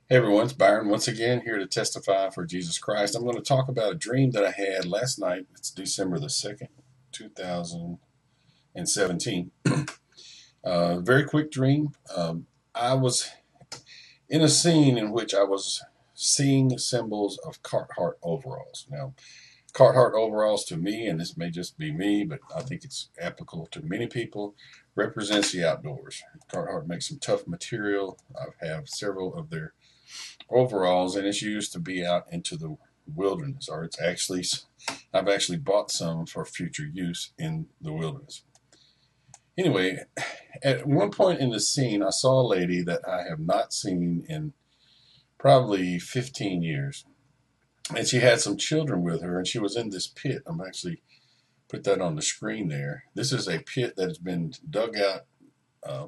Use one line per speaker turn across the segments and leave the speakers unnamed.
Hey everyone, it's Byron once again here to testify for Jesus Christ. I'm going to talk about a dream that I had last night. It's December the 2nd, 2017. Very quick dream. I was in a scene in which I was seeing symbols of Carhartt overalls. Now, Carhartt overalls to me, and this may just be me, but I think it's applicable to many people, represents the outdoors. Carhartt makes some tough material. I have several of their overalls, and it's used to be out into the wilderness, or I've actually bought some for future use in the wilderness. Anyway, at one point in the scene, I saw a lady that I have not seen in probably 15 years, and she had some children with her, and she was in this pit. I'm actually put that on the screen there. This is a pit that has been dug out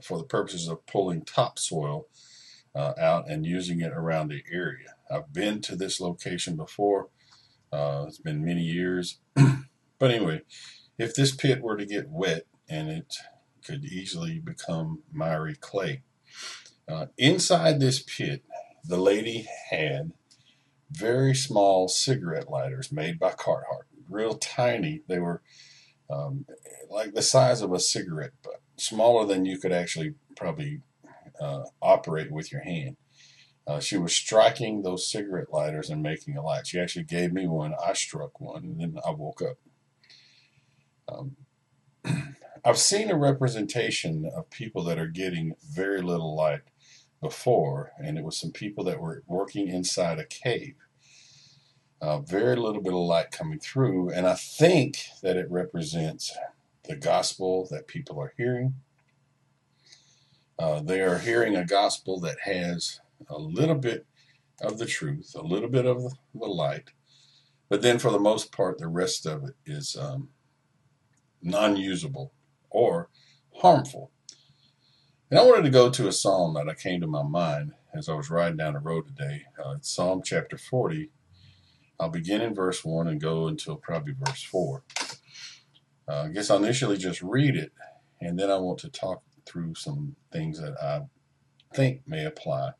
for the purposes of pulling topsoil out and using it around the area. I've been to this location before. It's been many years. But anyway, if this pit were to get wet, and it could easily become miry clay. Inside this pit, the lady had very small cigarette lighters made by Carhartt, real tiny. They were like the size of a cigarette butt, smaller than you could actually probably operate with your hand. She was striking those cigarette lighters and making a light. She actually gave me one. I struck one, and then I woke up. Um, I've seen a representation of people that are getting very little light before, and it was some people that were working inside a cave. Very little bit of light coming through, and I think that it represents the gospel that people are hearing. They are hearing a gospel that has a little bit of the truth, a little bit of the light, but then for the most part, the rest of it is non-usable or harmful. And I wanted to go to a psalm that came to my mind as I was riding down the road today. It's Psalm chapter 40. I'll begin in verse 1 and go until probably verse 4. I guess I'll initially just read it, and then I want to talk through some things that I think may apply.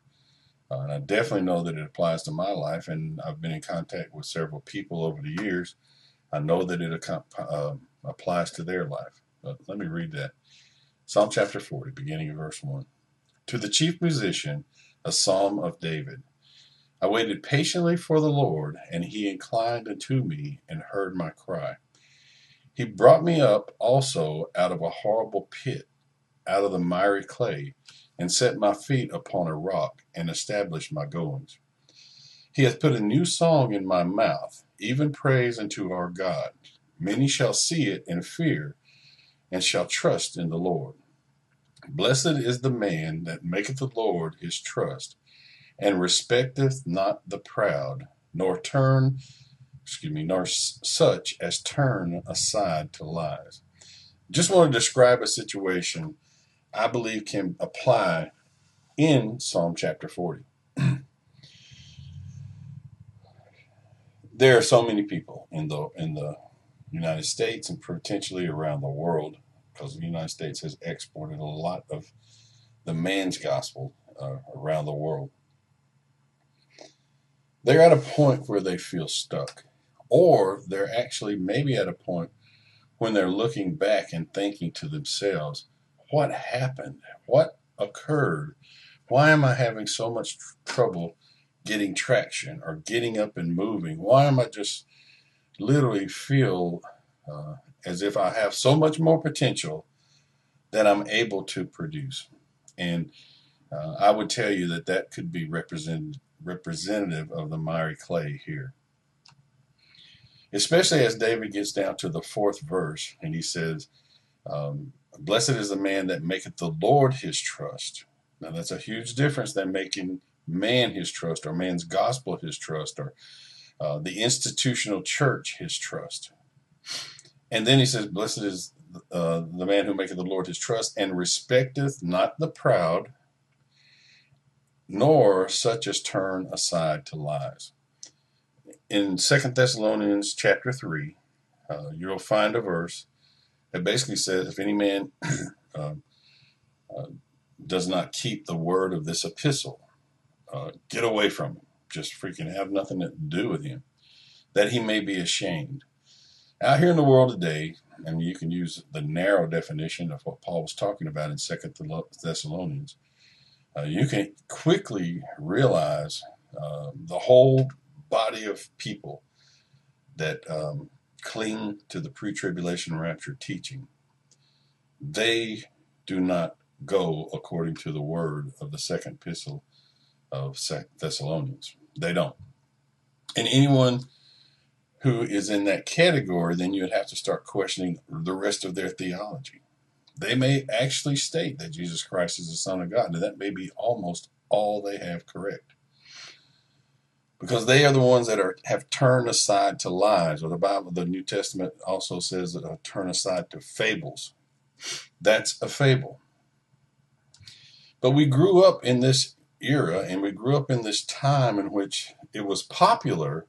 And I definitely know that it applies to my life, and I've been in contact with several people over the years. I know that it applies to their life. But let me read that. Psalm chapter 40, beginning of verse 1. To the chief musician, a psalm of David. I waited patiently for the Lord, and he inclined unto me and heard my cry. He brought me up also out of a horrible pit, out of the miry clay, and set my feet upon a rock, and established my goings. He hath put a new song in my mouth, even praise unto our God. Many shall see it and fear, and shall trust in the Lord. Blessed is the man that maketh the Lord his trust, and respecteth not the proud, nor such as turn aside to lies. Just want to describe a situation I believe can apply in Psalm chapter 40. There are so many people in the United States and potentially around the world, because the United States has exported a lot of the man's gospel around the world. They're at a point where they feel stuck, or they're actually maybe at a point when they're looking back and thinking to themselves, what happened? What occurred? Why am I having so much trouble getting traction or getting up and moving? Why am I just literally feel as if I have so much more potential that I'm able to produce? And I would tell you that that could be representative of the miry clay here. Especially as David gets down to the fourth verse, and he says, blessed is the man that maketh the Lord his trust. Now that's a huge difference than making man his trust, or man's gospel his trust, or the institutional church his trust. And then he says, blessed is the man who maketh the Lord his trust, and respecteth not the proud, nor such as turn aside to lies. In 2 Thessalonians chapter 3, you'll find a verse that basically says, if any man does not keep the word of this epistle, get away from him, just freaking have nothing to do with him, that he may be ashamed. Out here in the world today, and you can use the narrow definition of what Paul was talking about in 2 Thessalonians, you can quickly realize the whole body of people that cling to the pre-tribulation rapture teaching. They do not go according to the word of the second epistle of Thessalonians. They don't. And anyone who is in that category, then you would have to start questioning the rest of their theology. They may actually state that Jesus Christ is the Son of God, and that may be almost all they have correct. Because they are the ones that have turned aside to lies, or the New Testament also says that turn aside to fables. That's a fable. But we grew up in this era, and we grew up in this time in which it was popular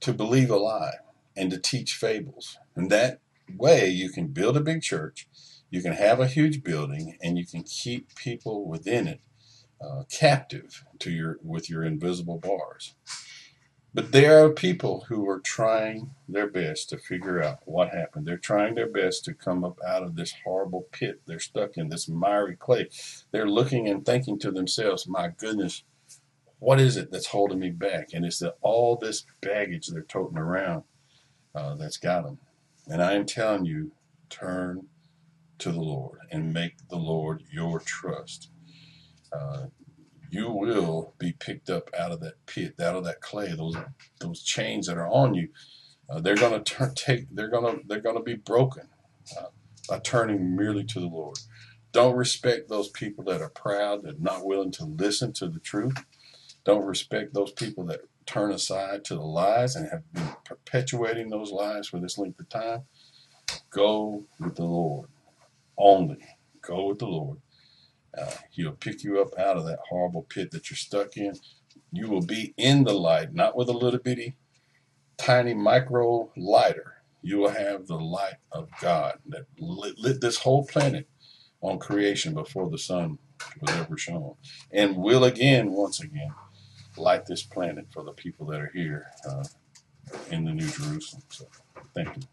to believe a lie and to teach fables. And that way you can build a big church, you can have a huge building, and you can keep people within it captive with your invisible bars. But there are people who are trying their best to figure out what happened. They're trying their best to come up out of this horrible pit they're stuck in, this miry clay. They're looking and thinking to themselves, my goodness, what is it that's holding me back? And it's all this baggage they're toting around that's got them. And I am telling you, turn to the Lord and make the Lord your trust. You will be picked up out of that pit, out of that clay. Those chains that are on you, they're going to be broken by turning merely to the Lord. Don't respect those people that are proud and not willing to listen to the truth. Don't respect those people that turn aside to the lies and have been perpetuating those lies for this length of time. Go with the Lord. Only go with the Lord. He'll pick you up out of that horrible pit that you're stuck in. You will be in the light, not with a little bitty, tiny micro lighter. You will have the light of God that lit this whole planet on creation before the sun was ever shown, and will once again, light this planet for the people that are here in the New Jerusalem. So, thank you.